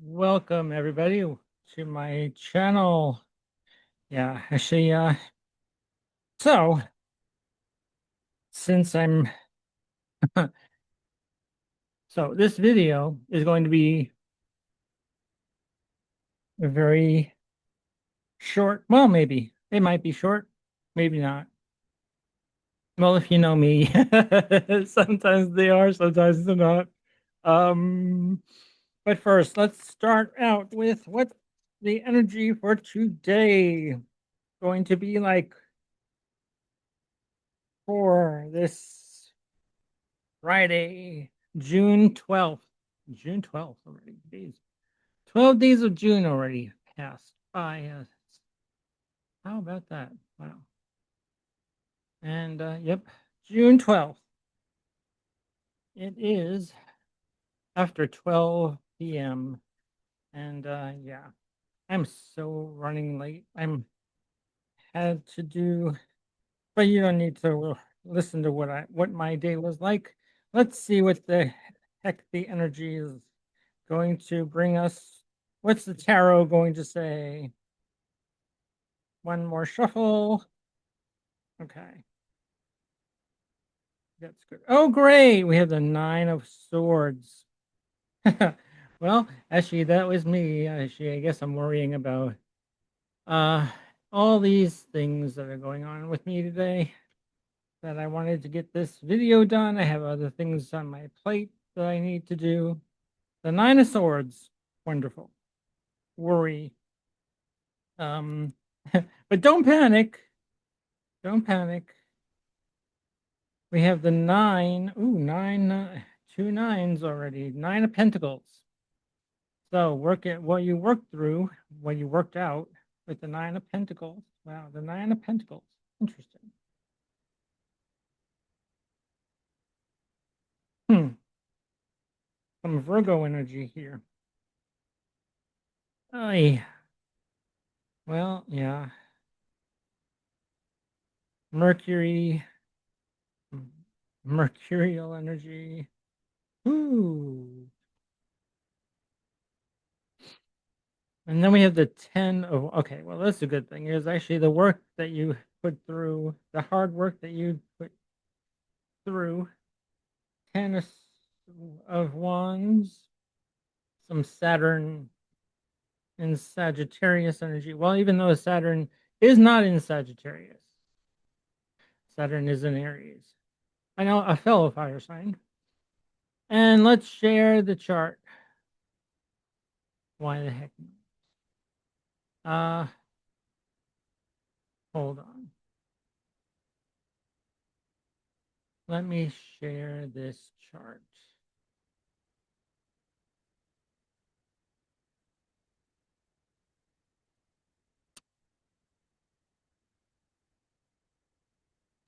Welcome everybody to my channel. Yeah, actually, so since I'm so this video is going to be a very short. Well, maybe it might be short, maybe not. Well, if you know me, sometimes they are, sometimes they're not. Um, but first, let's start out with what the energy for today going to be like for this Friday, June 12th. June 12th already. Days. 12 days of June already passed by. How about that? Wow. And yep, June 12th. It is after 12 p.m. And yeah, I'm so running late. I'm had to do, but you don't need to listen to what my day was like. Let's see what the heck the energy is going to bring us. What's the tarot going to say? One more shuffle. Okay, that's good. Oh, great. We have the Nine of Swords. Well, actually, that was me. Actually, I guess I'm worrying about uh all these things that are going on with me today that I wanted to get this video done. I have other things on my plate that I need to do. The Nine of Swords. Wonderful. Worry. Um, but don't panic. Don't panic. We have the nine. Ooh, two nines already. Nine of Pentacles. So work it what you worked through, what you worked out with the Nine of Pentacles. Wow, the Nine of Pentacles. Interesting. Hmm. Some Virgo energy here. Oh, well, yeah. Mercury, mercurial energy. Ooh. And then we have the 10 of, okay, well, that's a good thing. Is actually the work that you put through, the hard work that you put through. 10 of Wands, some Saturn and Sagittarius energy. Well, even though Saturn is not in Sagittarius, Saturn is in Aries. I know, a fellow fire sign. And let's share the chart. Why the heck? Uh, Hold on. Let me share this chart.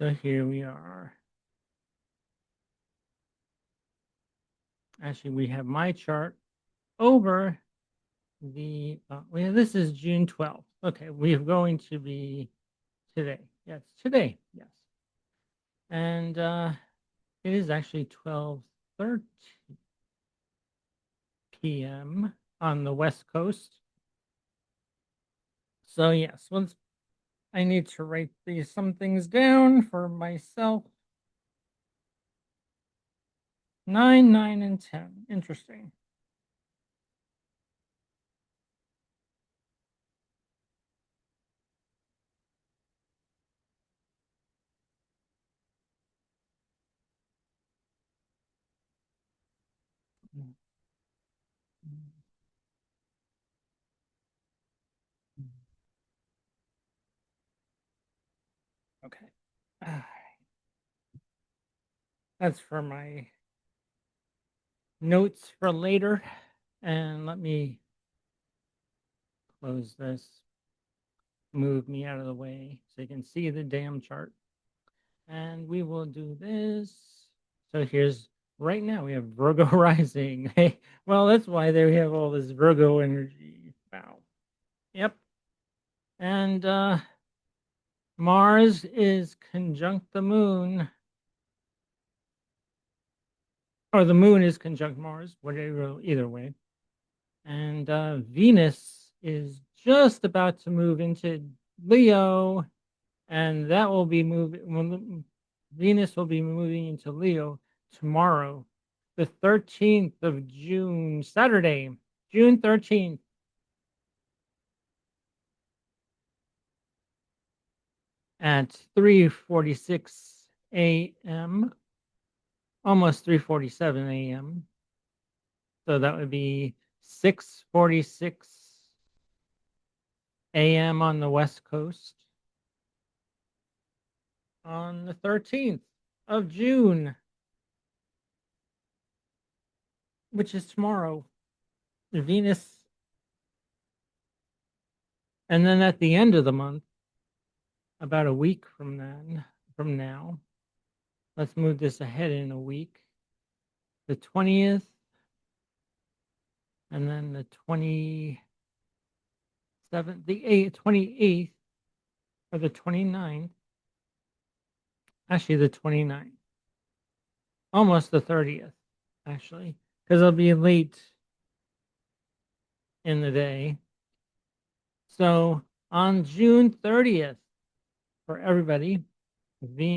So here we are. Actually, we have my chart over the, well, this is June 12th. Okay, we're going to be today. Yes, today. Yes. And it is actually 12:30 p.m. on the West Coast. So yes, once I need to write these some things down for myself. 9, 9, and 10. Interesting. Okay. That's for my notes for later. And let me close this, move me out of the way so you can see the damn chart. And we will do this. So here's right now we have Virgo rising. Hey, well, that's why they have all this Virgo energy. Wow. Yep. And Mars is conjunct the moon, or the moon is conjunct Mars, whatever, either way. And Venus is just about to move into Leo, and that will be moving. Venus will be moving into Leo tomorrow, the 13th of June, Saturday, June 13th. At 3:46 a.m., almost 3:47 a.m. So that would be 6:46 a.m. on the West Coast on the 13th of June, which is tomorrow. Venus, and then at the end of the month, about a week from now, let's move this ahead in a week. The 20th, and then the 27th, the 28th, or the 29th. Actually, the 29th. Almost the 30th, actually, because it'll be late in the day. So on June 30th, for everybody,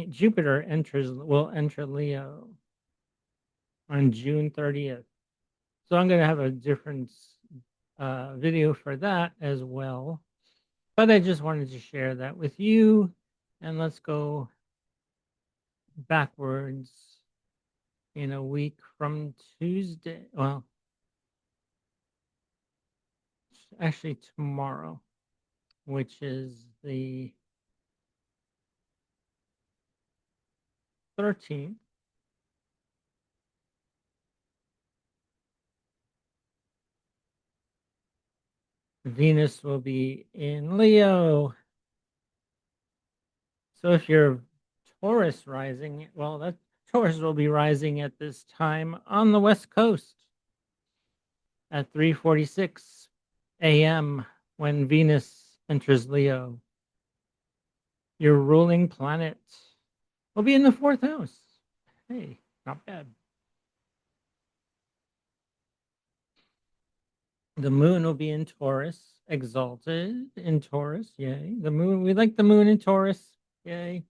Jupiter will enter Leo on June 30th. So I'm going to have a different video for that as well. But I just wanted to share that with you. And let's go backwards in a week from Tuesday. Well, actually tomorrow, which is the 13th. Venus will be in Leo. So if you're Taurus rising, well, that Taurus will be rising at this time on the West Coast at 3:46 a.m. when Venus enters Leo. Your ruling planet will be in the fourth house. Hey, not bad. The moon will be in Taurus, exalted in Taurus. Yay. The moon, we like the moon in Taurus. Yay.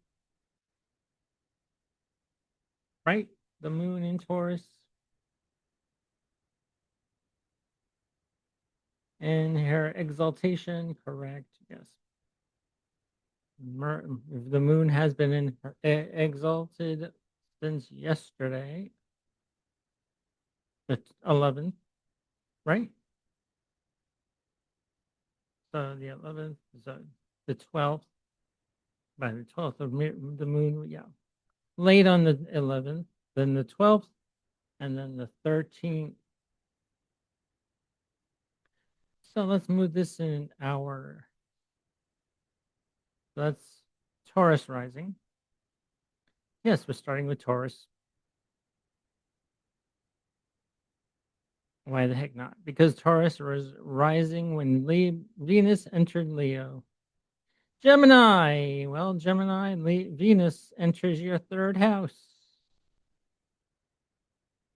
Right? The moon in Taurus. And her exaltation, correct. Yes. The moon has been exalted since yesterday, the 11th, right? So the 11th, so the 12th, by the 12th of the moon, yeah. Late on the 11th, then the 12th, and then the 13th. So let's move this in an hour. So that's Taurus rising. Yes, we're starting with Taurus. Why the heck not? Because Taurus was rising when Venus entered Leo. Gemini. Well, Gemini, Venus enters your third house.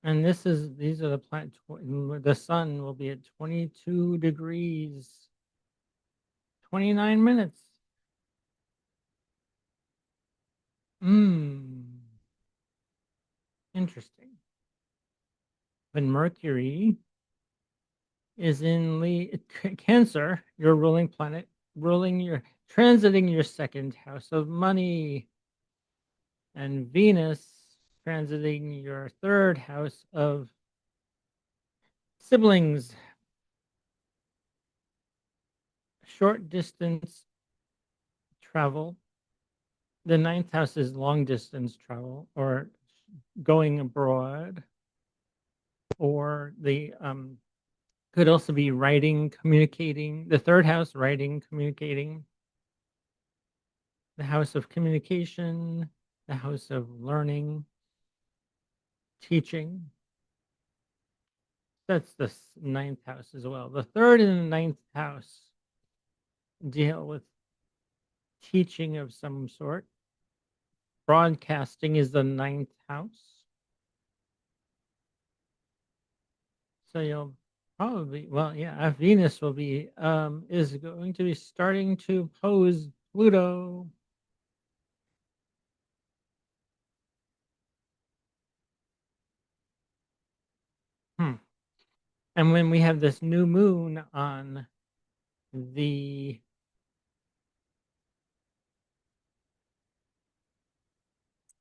And these are the planets. The sun will be at 22 degrees, 29 minutes. Interesting. But Mercury is in Cancer, your ruling planet, transiting your second house of money, and Venus transiting your third house of siblings, short distance travel. The ninth house is long distance travel or going abroad, or the could also be writing, communicating. The third house, writing, communicating. The house of communication, the house of learning, teaching. That's the ninth house as well. The third and the ninth house deal with teaching of some sort. Broadcasting is the ninth house. So you'll probably, well, yeah, Venus will be is going to be starting to pose Pluto. Hmm. And when we have this new moon on the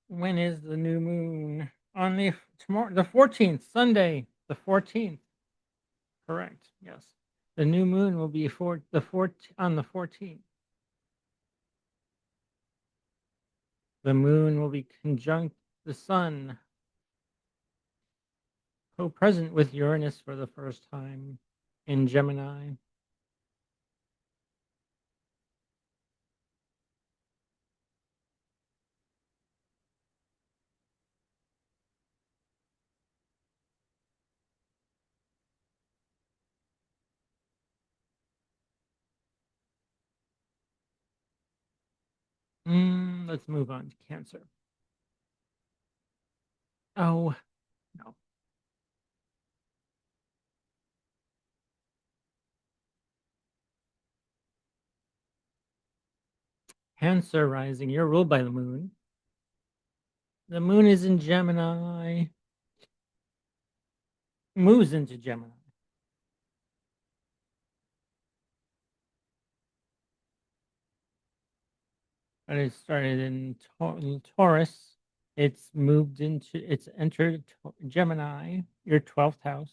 when is the new moon on the tomorrow, the 14th, Sunday, the 14th. Correct. Yes. The new moon will be for the 14th on the 14th. The moon will be conjunct the sun, co-present with Uranus for the first time in Gemini. Let's move on to Cancer. Oh, no. Cancer rising. You're ruled by the moon. The moon is in Gemini, moves into Gemini. But it started in Taurus. It's moved into, it's entered Gemini, your 12th house,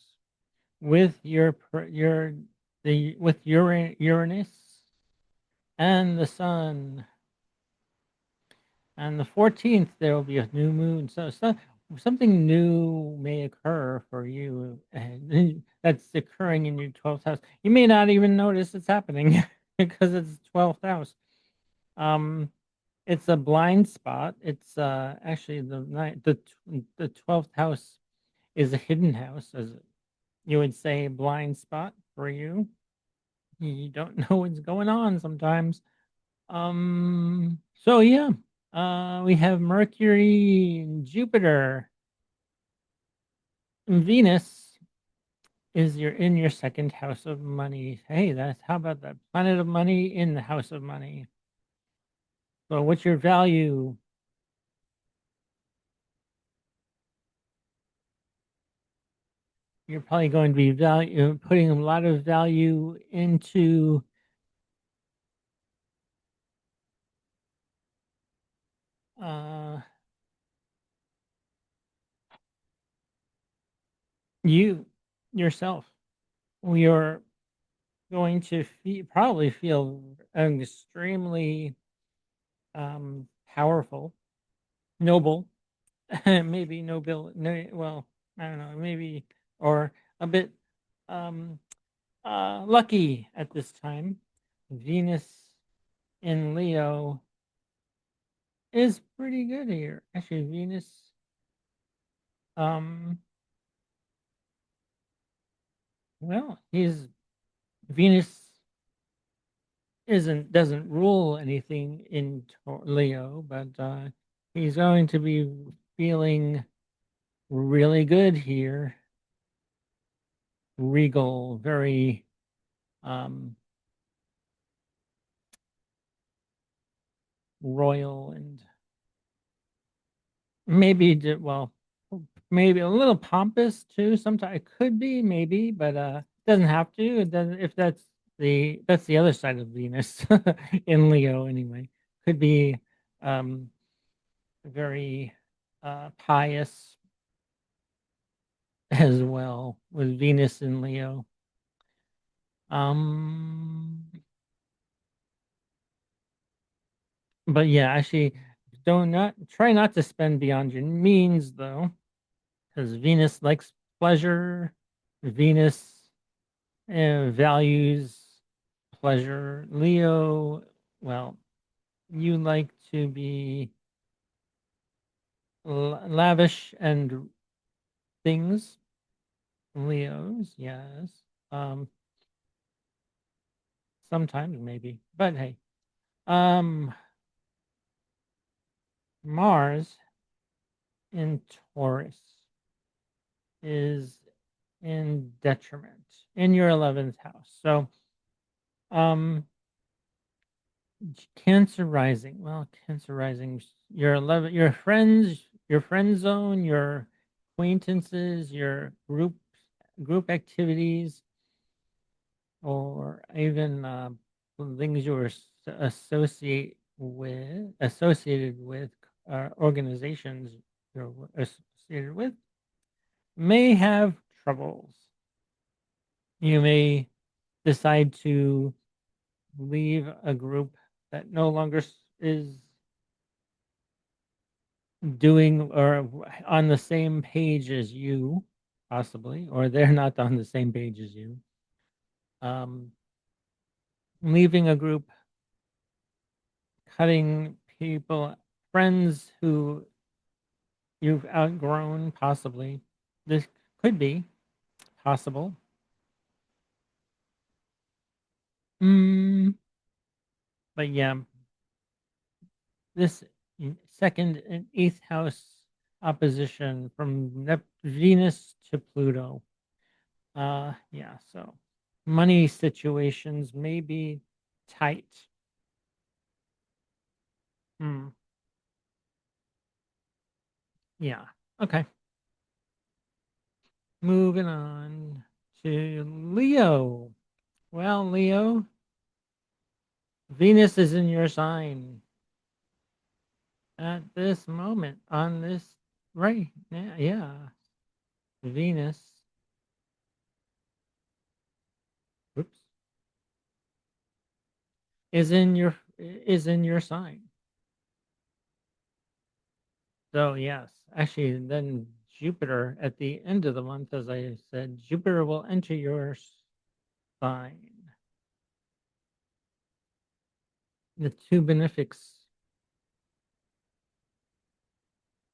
with with Uranus and the sun. On the 14th, there will be a new moon. So something new may occur for you that's occurring in your 12th house. You may not even notice it's happening because it's 12th house. Um, it's a blind spot. It's actually the 12th house is a hidden house, as you would say, blind spot for you. You don't know what's going on sometimes. So yeah, we have Mercury, Jupiter, and Venus is in your second house of money. Hey, that's how about that? Planet of money in the house of money. So what's your value? You're probably going to be putting a lot of value into uh you yourself. You're going to probably feel extremely powerful, noble, maybe noble, no, well, I don't know, maybe, or a bit um lucky at this time. Venus in Leo is pretty good here. Actually, Venus, um, well, he's Venus doesn't rule anything in Leo, but he's going to be feeling really good here. Regal, very um royal and maybe well, maybe a little pompous too. Sometimes it could be maybe, but doesn't have to. It doesn't if that's the other side of Venus in Leo anyway. Could be um very pious as well with Venus in Leo. Um but yeah, actually don't not try not to spend beyond your means though, because Venus likes pleasure. Venus values pleasure. Leo, well, you like to be lavish and things. Leos, yes. Um, Sometimes maybe, but hey. Um, Mars in Taurus is and detriment in your 11th house. So, um, Cancer rising. Well, Cancer rising, your 11, your friends, your friend zone, your acquaintances, your group activities, or even things you were associated with organizations you're associated with may have troubles. You may decide to leave a group that no longer is doing or on the same page as you, possibly, or they're not on the same page as you. Um, Leaving a group, cutting people, friends who you've outgrown, possibly. This could be possible. Mm, but yeah, this second and eighth house opposition from Venus to Pluto. Yeah, so money situations may be tight. Hmm. Yeah. Okay. Moving on to Leo. Well, Leo, Venus is in your sign at this moment on this right now. Yeah. Venus, oops, is in your sign. So yes, actually then Jupiter at the end of the month, as I said, Jupiter will enter your sign. The two benefics.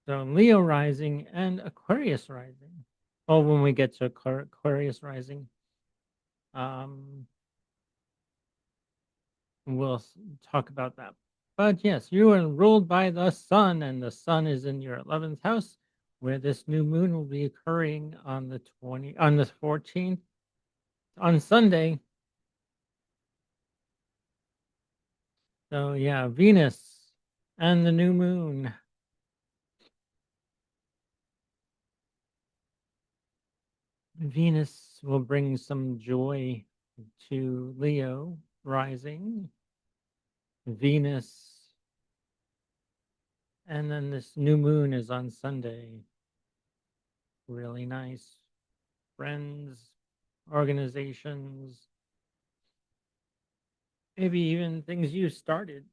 So Leo rising and Aquarius rising. Well, when we get to Aquarius rising, um, we'll talk about that. But yes, you are ruled by the sun, and the sun is in your 11th house, where this new moon will be occurring on the 14th, on Sunday. So yeah, Venus and the new moon. Venus will bring some joy to Leo rising. Venus, and then this new moon is on Sunday. Really nice. Friends, organizations, maybe even things you started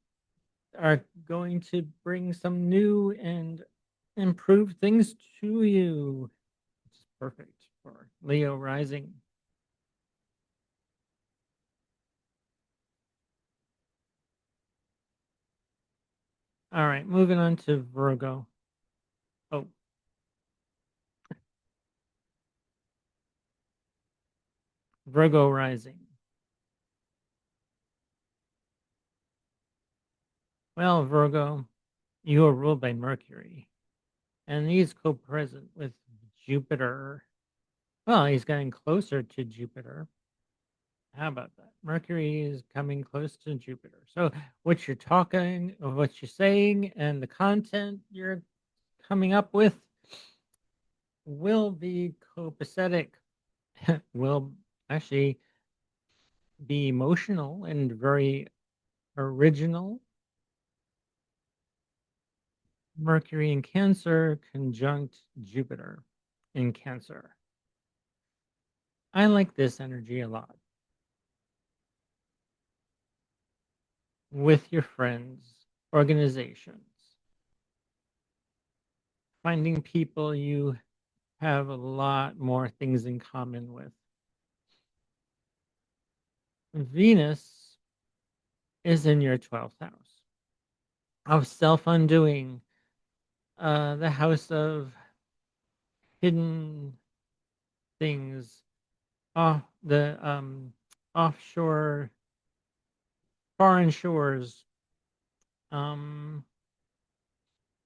are going to bring some new and improved things to you. It's perfect for Leo rising. All right, moving on to Virgo. Oh, Virgo rising. Well, Virgo, you are ruled by Mercury, and he's co-present with Jupiter. Well, he's getting closer to Jupiter. How about that? Mercury is coming close to Jupiter. So what you're talking, or what you're saying, and the content you're coming up with will be copacetic, will actually be emotional and very original. Mercury in Cancer conjunct Jupiter in Cancer. I like this energy a lot. With your friends, organizations, finding people you have a lot more things in common with. Venus is in your 12th house of self undoing, the house of hidden things, off the offshore, foreign shores, um,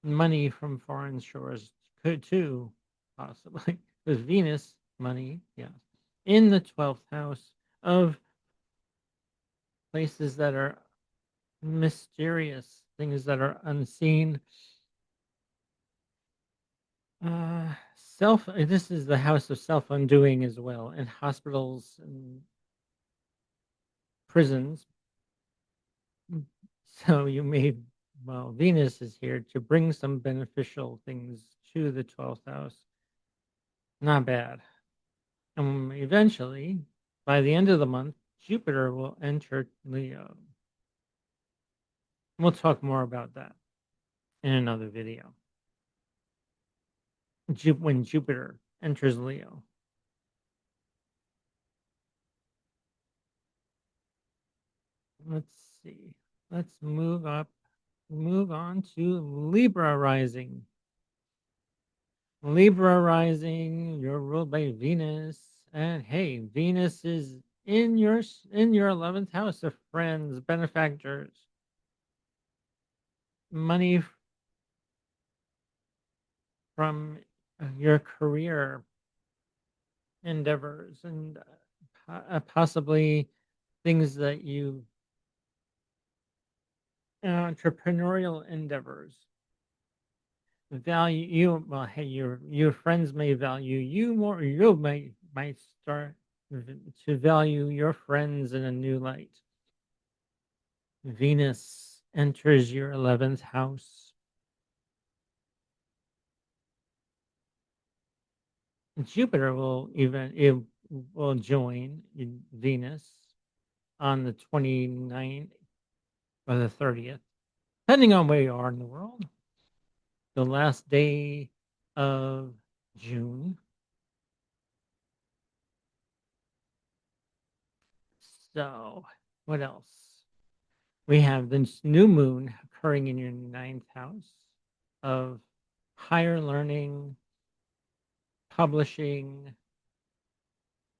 money from foreign shores could too, possibly, with Venus. money, yeah, in the 12th house of places that are mysterious, things that are unseen. This is the house of self undoing as well, and hospitals and prisons. Mm. So you may, well, Venus is here to bring some beneficial things to the 12th house. Not bad. Eventually, by the end of the month, Jupiter will enter Leo. We'll talk more about that in another video. When Jupiter enters Leo. Let's see. Let's move on to Libra rising. Libra rising, you're ruled by Venus. And hey, Venus is in your 11th house of friends, benefactors, money from your career endeavors, and possibly things that you entrepreneurial endeavors value you. Well, hey, your friends may value you more, or you might start to value your friends in a new light. Venus enters your 11th house. Jupiter it will join in Venus on the 29th or the 30th, depending on where you are in the world. The last day of June. So, what else? We have this new moon occurring in your ninth house of higher learning, publishing,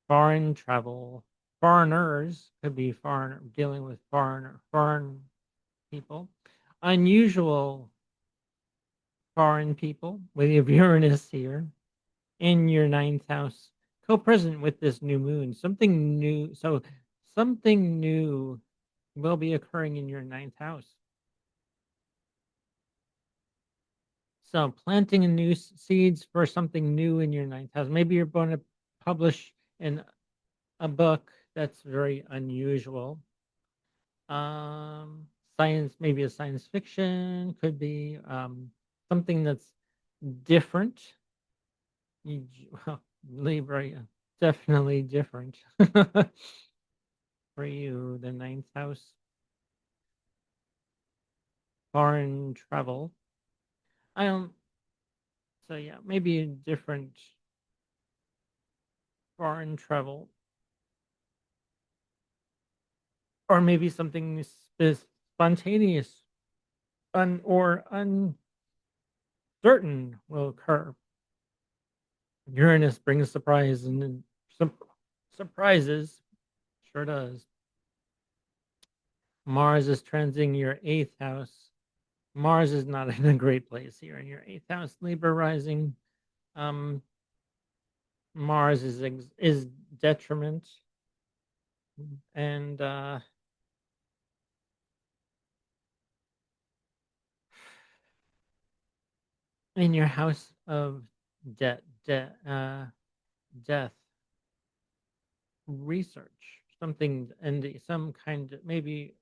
foreign travel, foreigners could be foreign dealing with foreign people, unusual foreign people with Uranus here in your ninth house, co-present with this new moon. Something new. So something new will be occurring in your ninth house. So planting a new seeds for something new in your ninth house. Maybe you're going to publish in a book that's very unusual. Um, Science, maybe a science fiction, could be something that's different. Well, Libra, yeah, definitely different for you. The ninth house, foreign travel. I don't. So yeah, maybe a different foreign travel, or maybe something spontaneous, or uncertain will occur. Uranus brings surprise and some surprises. Sure does. Mars is transiting your eighth house. Mars is not in a great place here in your eighth house. Libra rising. Um, Mars is detriment, and in your house of death, death, research, something, and some kind of maybe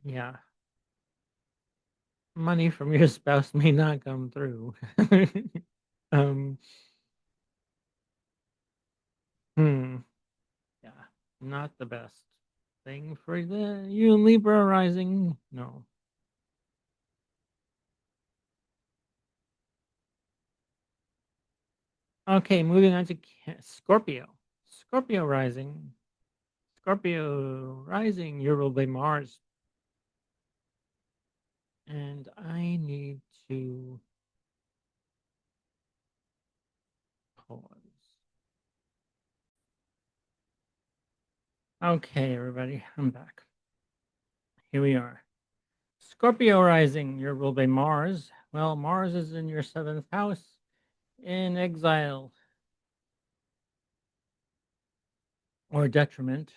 yeah, money from your spouse may not come through. um, hmm, yeah, not the best thing for the you Libra rising. No. Okay, moving on to Scorpio. Scorpio rising. Scorpio rising, you're ruled by Mars. And I need to pause. Okay, everybody, I'm back. Here we are. Scorpio rising, you're ruled by Mars. Well, Mars is in your seventh house in exile or detriment.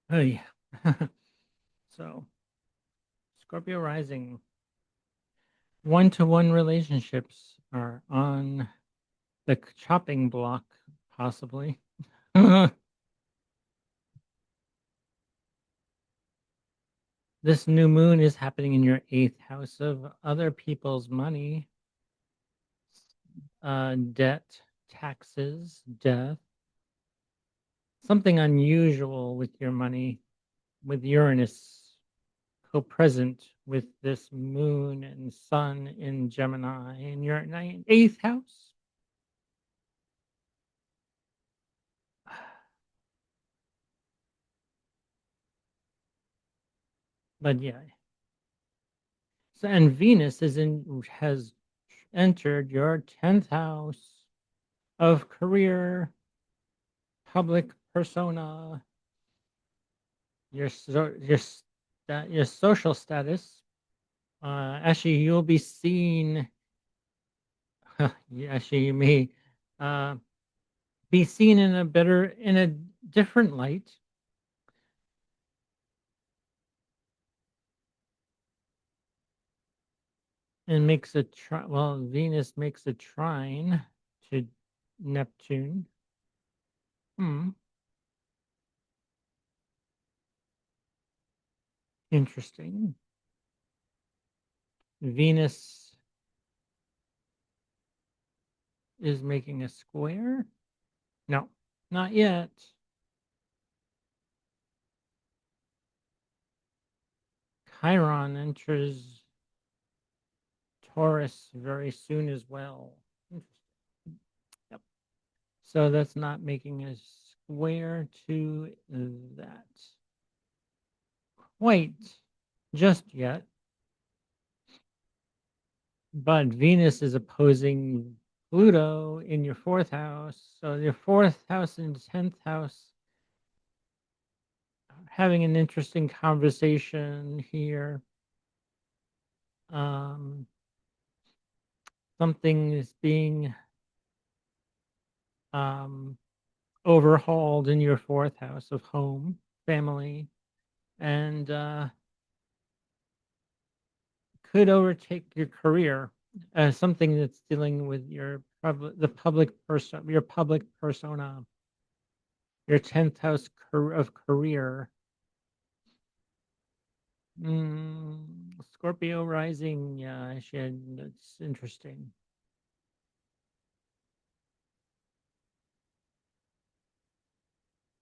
Oh, yeah. So, Scorpio rising. One-to-one relationships are on the chopping block, possibly. This new moon is happening in your eighth house of other people's money, debt, taxes, death, something unusual with your money, with Uranus co-present with this moon and sun in Gemini in your eighth house. But yeah, so and Venus has entered your 10th house of career, public persona, your social status. Actually, you'll be seen. Actually, you may uh, be seen in a different light, and makes Venus makes a trine to Neptune. Hmm, interesting. Venus is making a square. No, not yet. Chiron enters Taurus very soon as well. Interesting. Yep. So that's not making a square to that quite just yet. But Venus is opposing Pluto in your fourth house. So your fourth house and 10th house having an interesting conversation here. Um, Something is being um, overhauled in your fourth house of home, family, and could overtake your career. Something that's dealing with the public person, your public persona, your 10th house of career. Scorpio rising, yeah, that's interesting.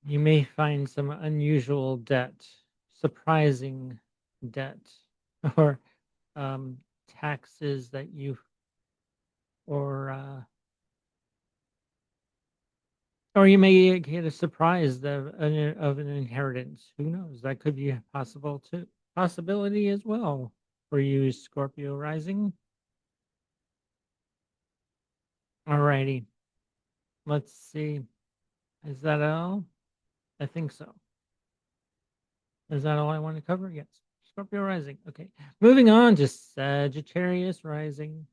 You may find some unusual debt, surprising debt, or taxes that or or you may get a surprise of an inheritance. Who knows? That could be a possibility as well for you, Scorpio rising. Alrighty, let's see. Is that all? I think so. Is that all I want to cover? Yes. Scorpio rising. Okay. Moving on to Sagittarius rising.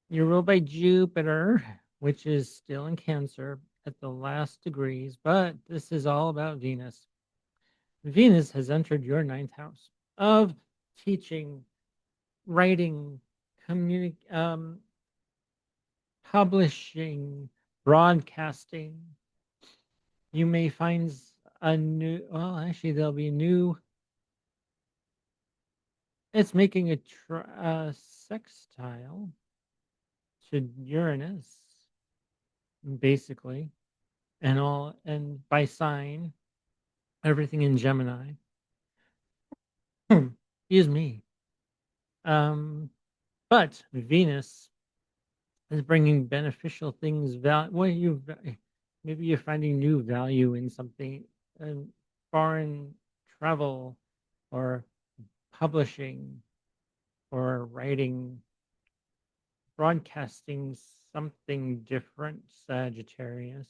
You're ruled by Jupiter, which is still in Cancer at the last degrees, but this is all about Venus. Venus has entered your ninth house of teaching, writing, publishing, broadcasting. You may find well, actually, there'll be new. It's making a sextile to Uranus, basically, and by sign, everything in Gemini. Excuse me. Um, but Venus is bringing beneficial things. Maybe you're finding new value in something, foreign travel, or publishing, or writing, broadcasting something different, Sagittarius.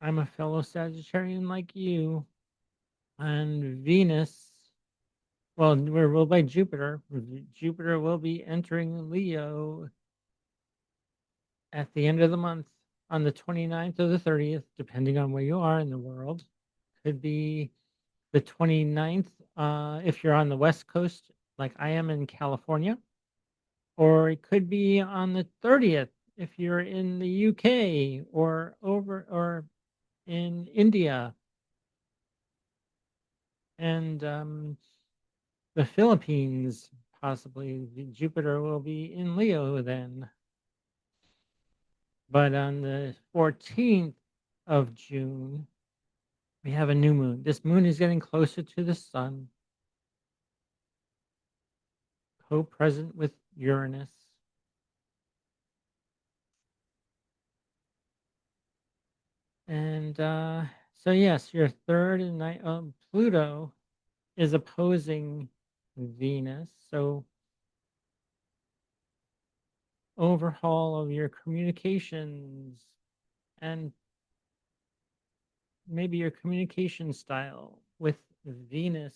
I'm a fellow Sagittarian like you. And Venus, well, we're ruled by Jupiter. Jupiter will be entering Leo at the end of the month on the 29th or the 30th, depending on where you are in the world. Could be the 29th if you're on the West Coast, like I am in California, or it could be on the 30th if you're in the UK or in India and the Philippines. Possibly Jupiter will be in Leo then. But on the 14th of June, we have a new moon. This moon is getting closer to the sun, co-present with Uranus. And so, yes, your third and ninth, Pluto is opposing Venus. So, overhaul of your communications and maybe your communication style with Venus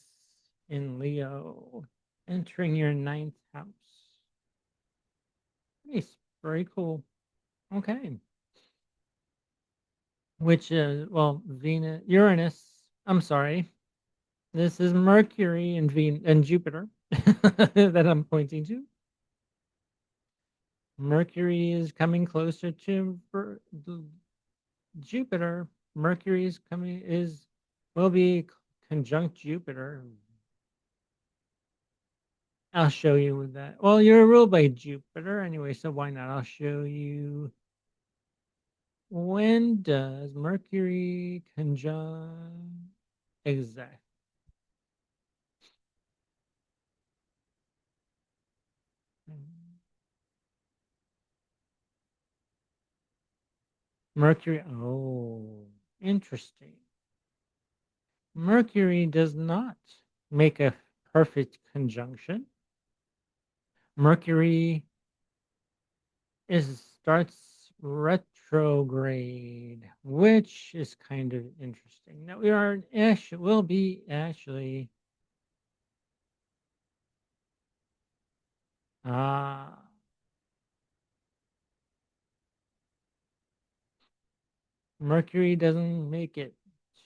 in Leo entering your ninth house. Nice. Very cool. Okay. Which well, Venus, Uranus. I'm sorry. This is Mercury and and Jupiter that I'm pointing to. Mercury is coming closer to Jupiter. Mercury is coming is will be conjunct Jupiter. I'll show you with that. Well, you're ruled by Jupiter anyway, so why not? I'll show you. When does Mercury conjunct exact? Mercury. Oh, interesting. Mercury does not make a perfect conjunction. Mercury is starts retrograde, which is kind of interesting. Now we are will be actually ah Mercury doesn't make it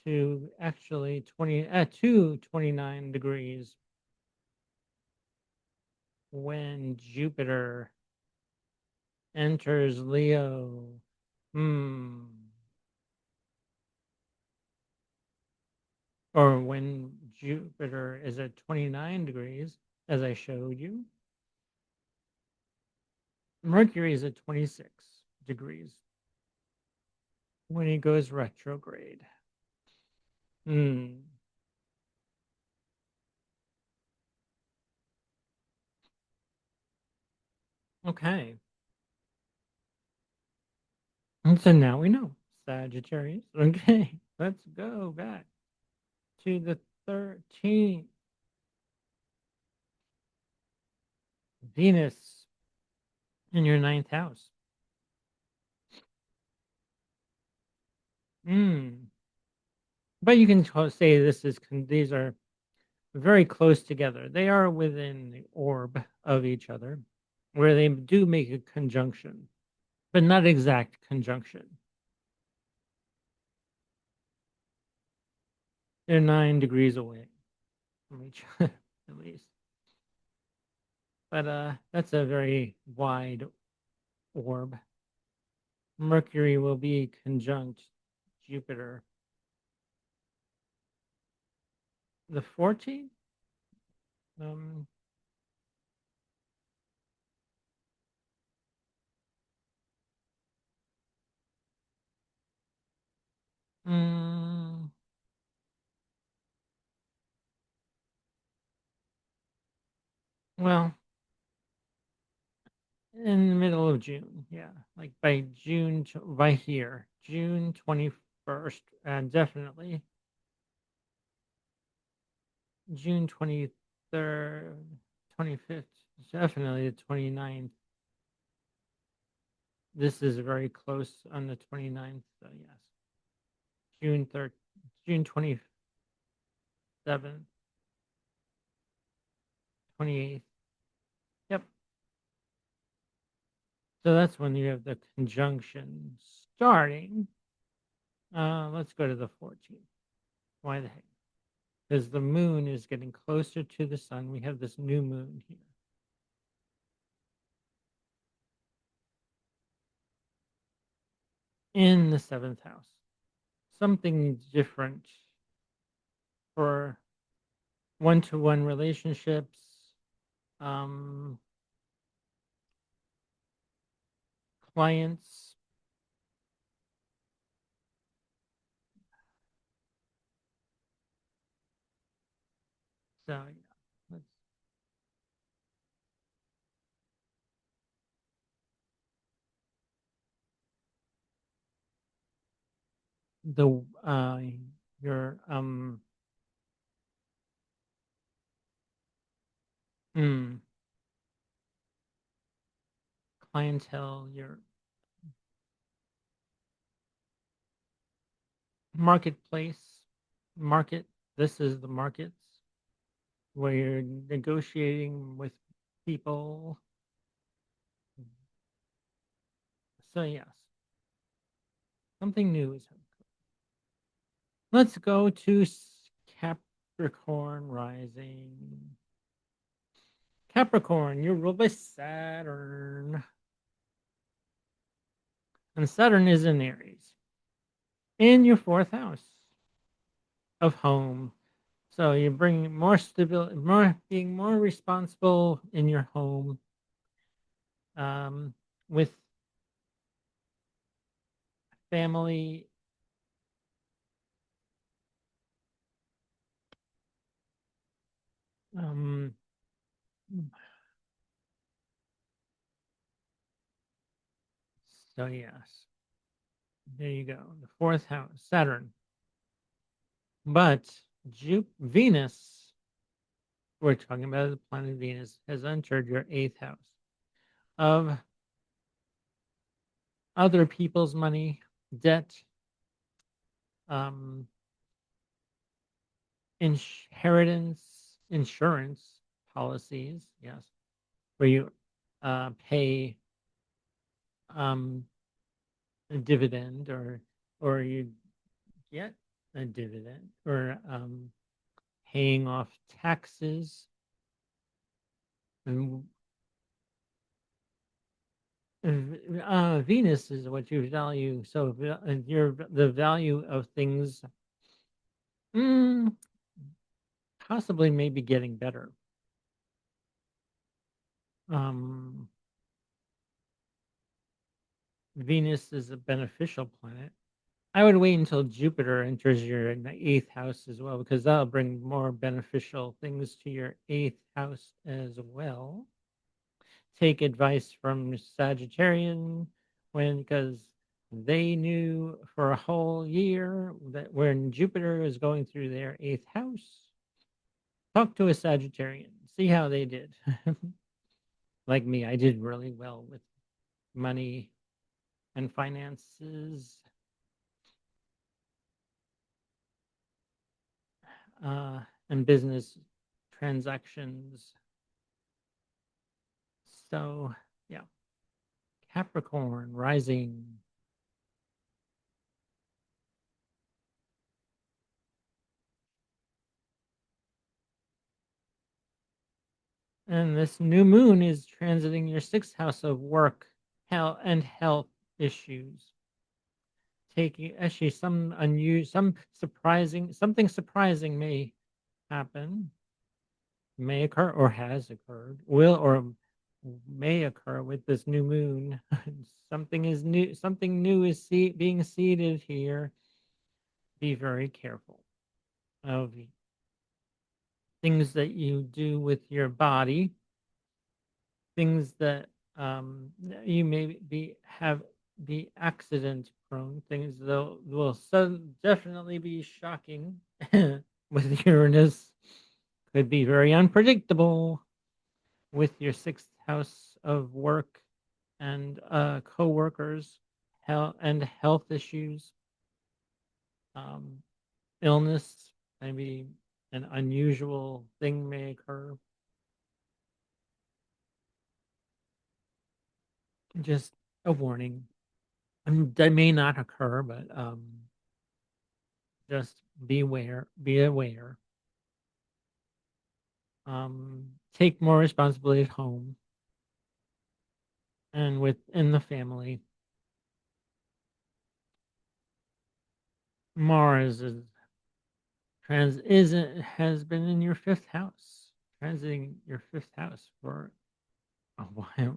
to actually 29 degrees when Jupiter enters Leo. Hmm. Or when Jupiter is at 29 degrees, as I showed you. Mercury is at 26 degrees when he goes retrograde. Hmm. Okay. And so now we know Sagittarius. Okay. Let's go back to the 13th. Venus in your ninth house. Hmm. But you can say these are very close together. They are within the orb of each other, where they do make a conjunction, but not exact conjunction. They're 9 degrees away from each other, at least. But that's a very wide orb. Mercury will be conjunct Jupiter. The 14th? Um, mm, well, in the middle of June, yeah, like by by here, June 21st, and definitely June 23rd, 25th, definitely the 29th. This is very close on the 29th, so yes. June 3rd, June 20th. 7th, 28th. Yep. So that's when you have the conjunction starting. Let's go to the 14th. Why the heck? Because the moon is getting closer to the sun. We have this new moon here in the 7th house. Something different for one-to-one relationships, um, clients. So yeah, let's, the your mm, clientele, your marketplace, market. This is the markets where you're negotiating with people. So yes, something new is happening. Let's go to Capricorn rising. Capricorn, you're ruled by Saturn. And Saturn is in Aries in your fourth house of home. So you bring more stability, more being more responsible in your home, with family. Um, so yes, there you go. The fourth house, Saturn. But Venus, we're talking about the planet Venus, has entered your eighth house of other people's money, debt, um, insurance policies. Yes, where you pay um, a dividend, or you get a dividend, or paying off taxes. And Venus is what you value. So the value of things, mm, possibly maybe getting better. Um, Venus is a beneficial planet. I would wait until Jupiter enters your eighth house as well, because that'll bring more beneficial things to your eighth house as well. Take advice from Sagittarian because they knew for a whole year that when Jupiter is going through their eighth house, talk to a Sagittarian, see how they did. Like me, I did really well with money and finances, uh, and business transactions. So, yeah, Capricorn rising. And this new moon is transiting your sixth house of work, health, and health issues. Taking actually something surprising may happen, may occur, or has occurred, will or may occur with this new moon. Something new is being seeded here. Be very careful of things that you do with your body, things that you may be accident prone. Things though will definitely be shocking with Uranus. Could be very unpredictable with your sixth house of work and co-workers, health issues, um, illness, maybe An unusual thing may occur. Just a warning. That may not occur, but just beware. Be aware. Take more responsibility at home and within the family. Mars is trans isn't has been in your fifth house, transiting your fifth house for a while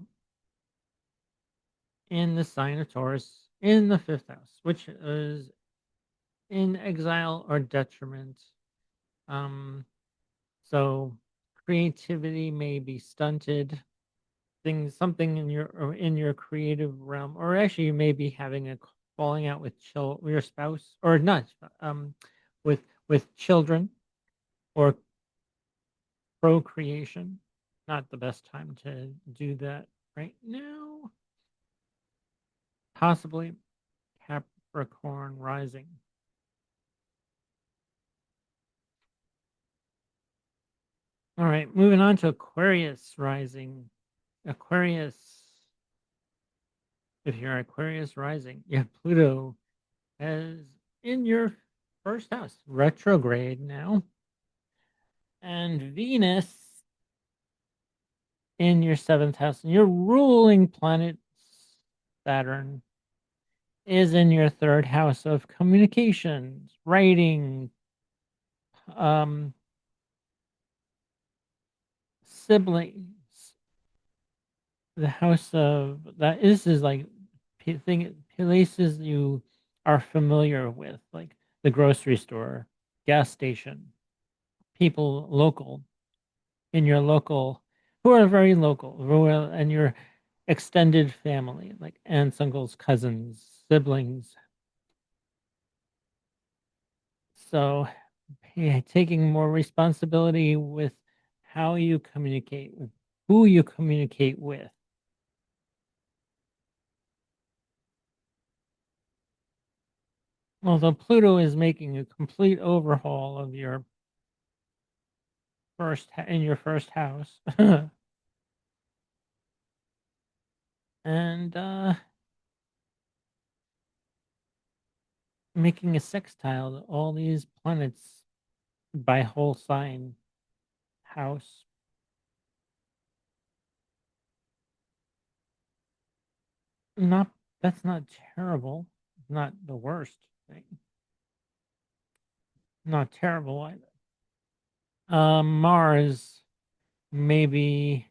in the sign of Taurus in the fifth house, which is in exile or detriment. Um, so creativity may be stunted. Something in your creative realm, or actually you may be having a falling out with your spouse, or not, with children or procreation. Not the best time to do that right now. Possibly Capricorn rising. All right, moving on to Aquarius rising. Aquarius, if you're Aquarius rising, you have Pluto as in your first house, retrograde now, and Venus in your seventh house, and your ruling planet, Saturn, is in your third house of communications, writing, um, siblings, the house of that. This is like places you are familiar with, like the grocery store, gas station, people local in your local who are very local, and your extended family, like aunts, uncles, cousins, siblings. So, taking more responsibility with how you communicate, who you communicate with. Although Pluto is making a complete overhaul of your in your first house, and making a sextile to all these planets by whole sign house. Not That's not terrible. Not the worst thing. Not terrible either. Mars maybe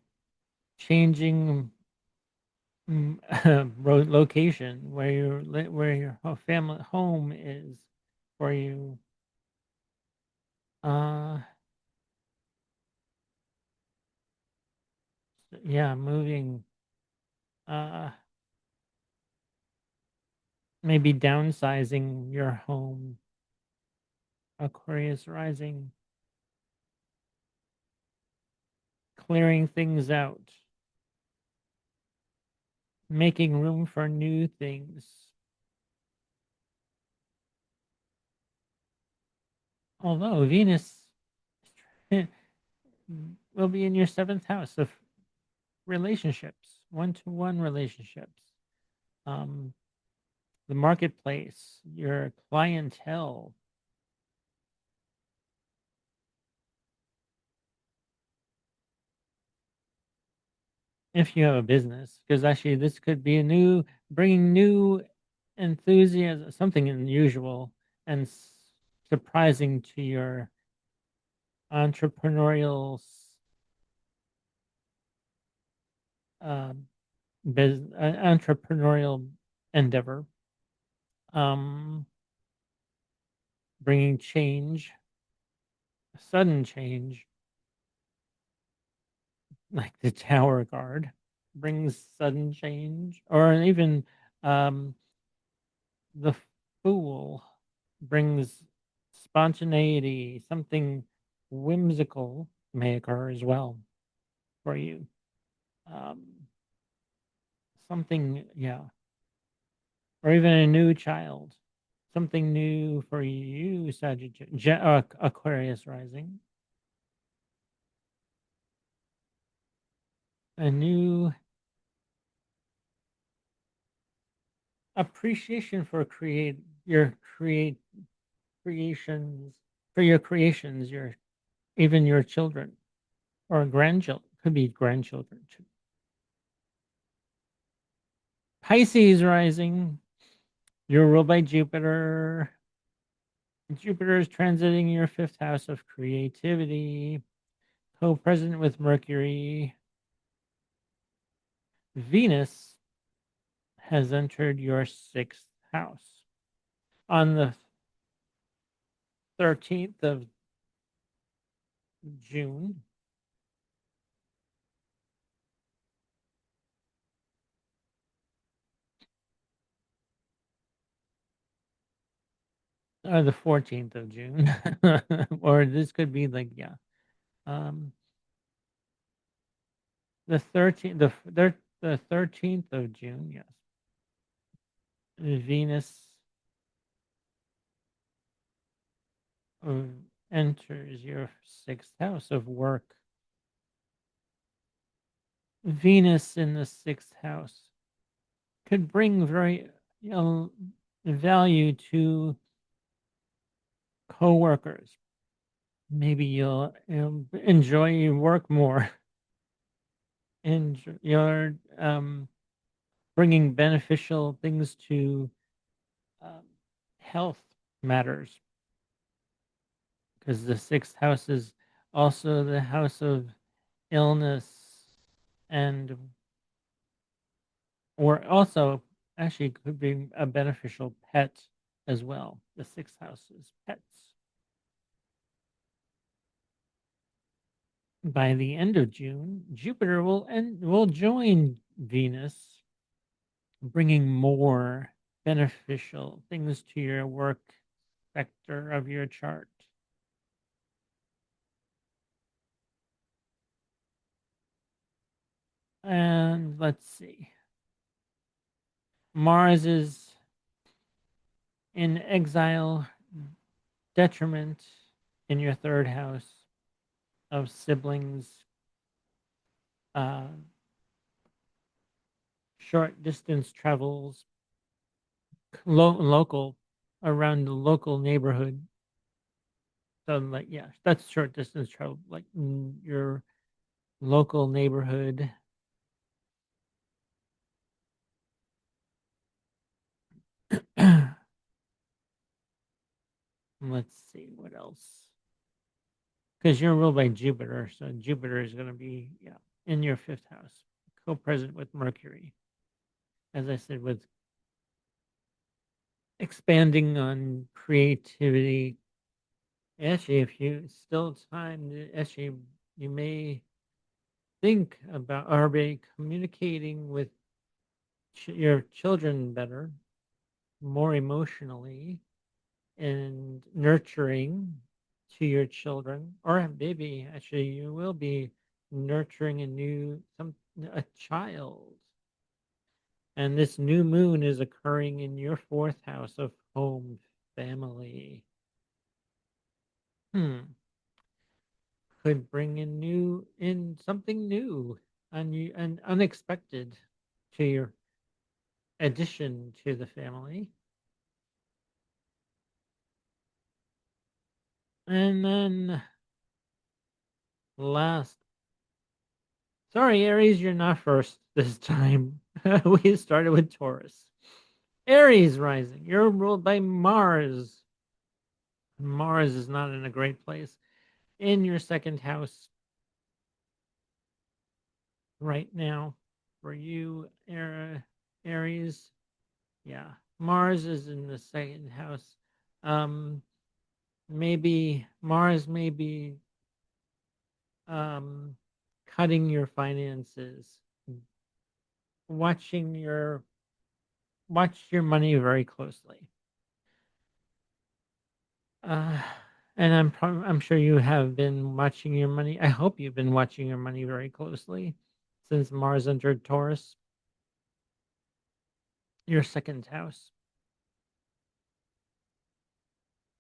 changing location where where your family home is for you. Uh, yeah, moving. Uh, Maybe downsizing your home. Aquarius rising, clearing things out, making room for new things. Although Venus will be in your seventh house of relationships, one-to-one relationships, um, the marketplace, your clientele. If you have a business, because actually this could be bringing new enthusiasm, something unusual and surprising to your entrepreneurial um, entrepreneurial endeavor, um, bringing change, sudden change, like the Tower Guard brings sudden change, or even um, the Fool brings spontaneity, something whimsical may occur as well for you. Um, Something, yeah, or even a new child, something new for you, Sagittarius, Aquarius rising. A new appreciation for creations, for your creations, your even your children or grandchildren, could be grandchildren too. Pisces rising, you're ruled by Jupiter. Jupiter is transiting your fifth house of creativity, co-present with Mercury. Venus has entered your sixth house on the 13th of June. Or the 14th of June. Or this could be like, yeah. Um, the 13th, the 13th of June, yes. Venus uh, enters your sixth house of work. Venus in the sixth house could bring very value to coworkers. Maybe you'll enjoy your work more, and you're bringing beneficial things to um, health matters, because the sixth house is also the house of illness, and or also actually could be a beneficial pet as well. The sixth house is pets. By the end of June, Jupiter will join Venus, bringing more beneficial things to your work sector of your chart. And let's see. Mars is in exile, detriment in your third house of siblings, uh, short distance travels, local, around the local neighborhood. So, like, yeah, that's short distance travel, like your local neighborhood. Let's see what else. Because you're ruled by Jupiter, so Jupiter is going to be, yeah, in your fifth house, co-present with Mercury. As I said, with expanding on creativity. Actually, if you still time, actually, you may think about or be communicating with your children better, more emotionally, and nurturing to your children, or maybe actually you will be nurturing a child. And this new moon is occurring in your fourth house of home, family. Hmm. Could bring in something new and unexpected to your addition to the family. And then last, sorry, Aries, you're not first this time. We started with Taurus. Aries rising, you're ruled by Mars. Mars is not in a great place in your second house right now for you, Aries. Yeah, Mars is in the second house. Um, maybe Mars may be um, cutting your finances, watching your watch your money very closely. Uh, and I'm sure you have been watching your money. I hope you've been watching your money very closely since Mars entered Taurus, your second house.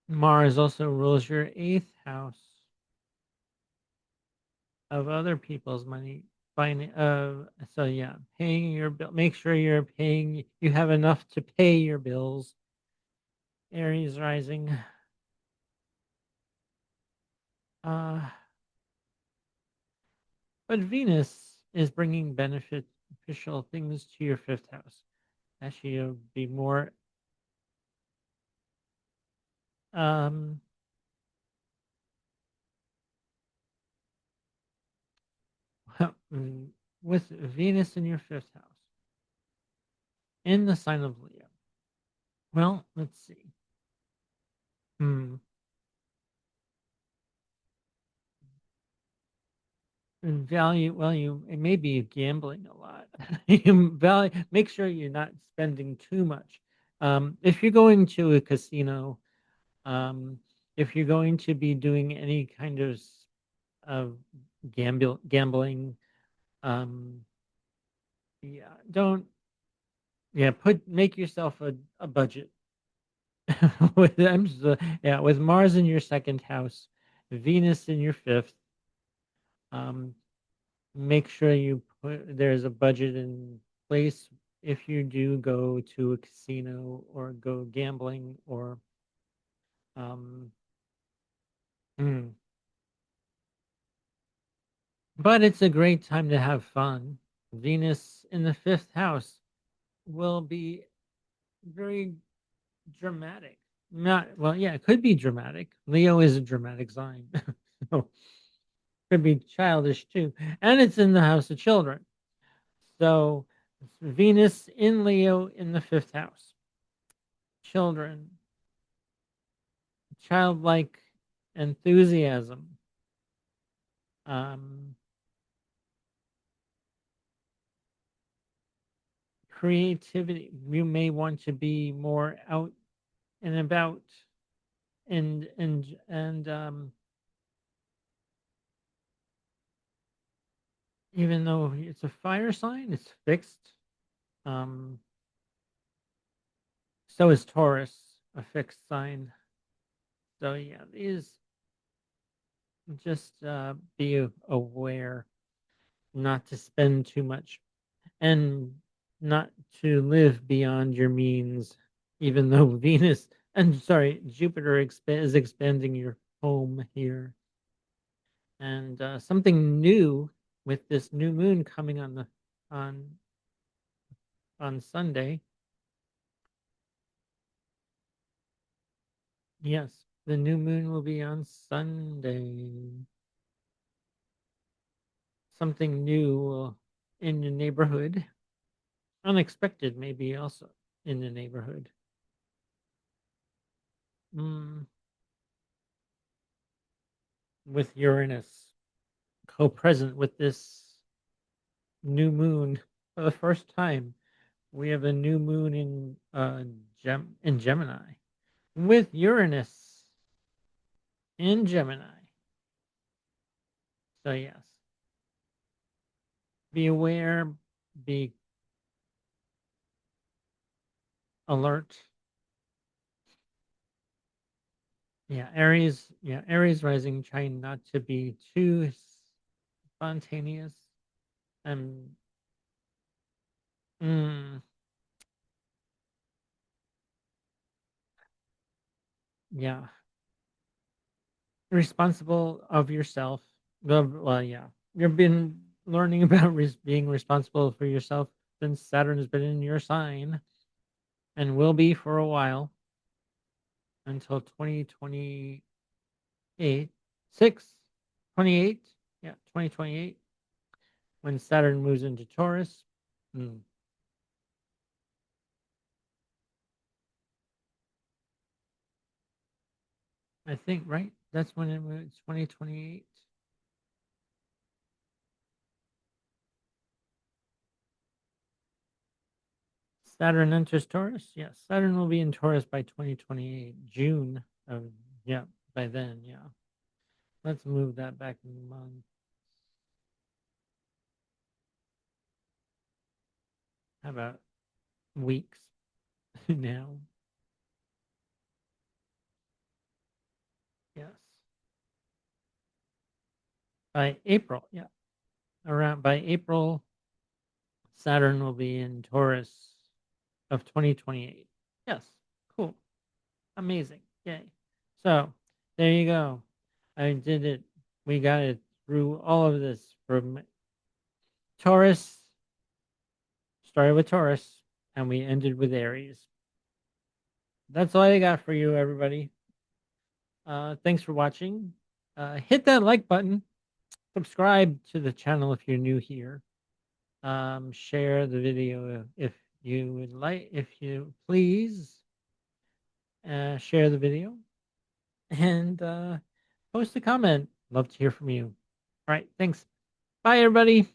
Mars also rules your eighth house of other people's money. So yeah, paying your bill. Make sure you're paying. You have enough to pay your bills. Aries rising. Uh, but Venus is bringing beneficial things to your fifth house. Actually, it'll be more um with Venus in your fifth house in the sign of Leo. Well, let's see. Hmm. And value, well, you it may be gambling a lot. Make sure you're not spending too much. If you're going to a casino, um, if you're going to be doing any kind of gambling, um, yeah, don't yeah, make yourself a budget. Yeah, with Mars in your second house, Venus in your fifth. Um, Make sure you put there's a budget in place if you do go to a casino or go gambling or um mm. But it's a great time to have fun. Venus in the fifth house will be very dramatic. Not well, yeah, it could be dramatic. Leo is a dramatic sign. So could be childish too. And it's in the house of children. So it's Venus in Leo in the fifth house. Children, childlike enthusiasm, um, creativity. You may want to be more out and about, and even though it's a fire sign, it's fixed. Um, so is Taurus, a fixed sign. So yeah, these just be aware not to spend too much and not to live beyond your means, even though Venus and sorry, Jupiter is expanding your home here. And something new with this new moon coming on on Sunday. Yes, the new moon will be on Sunday. Something new in your neighborhood. Unexpected, maybe also in the neighborhood. Mm, with Uranus co-present with this new moon for the first time. We have a new moon in Gemini with Uranus in Gemini. So yes, be aware, be alert. Yeah, Aries rising, trying not to be too spontaneous. And mm, yeah, responsible of yourself. Well, yeah, you've been learning about being responsible for yourself since Saturn has been in your sign and will be for a while until 2028, 6, 28, yeah, 2028 when Saturn moves into Taurus. Mm, I think right. That's when it moves. 2028. Saturn enters Taurus. Yes, Saturn will be in Taurus by 2028, June of yeah. By then, yeah. Let's move that back in month. How about weeks now? by April. Yeah, around by April, Saturn will be in Taurus of 2028. Yes, cool, amazing, yay! So there you go. I did it. We got it through all of this from Taurus. Started with Taurus, and we ended with Aries. That's all I got for you, everybody. Thanks for watching. Hit that like button. Subscribe to the channel if you're new here. Share the video if you would like, if you please. Share the video and post a comment. Love to hear from you. All right, thanks. Bye, everybody.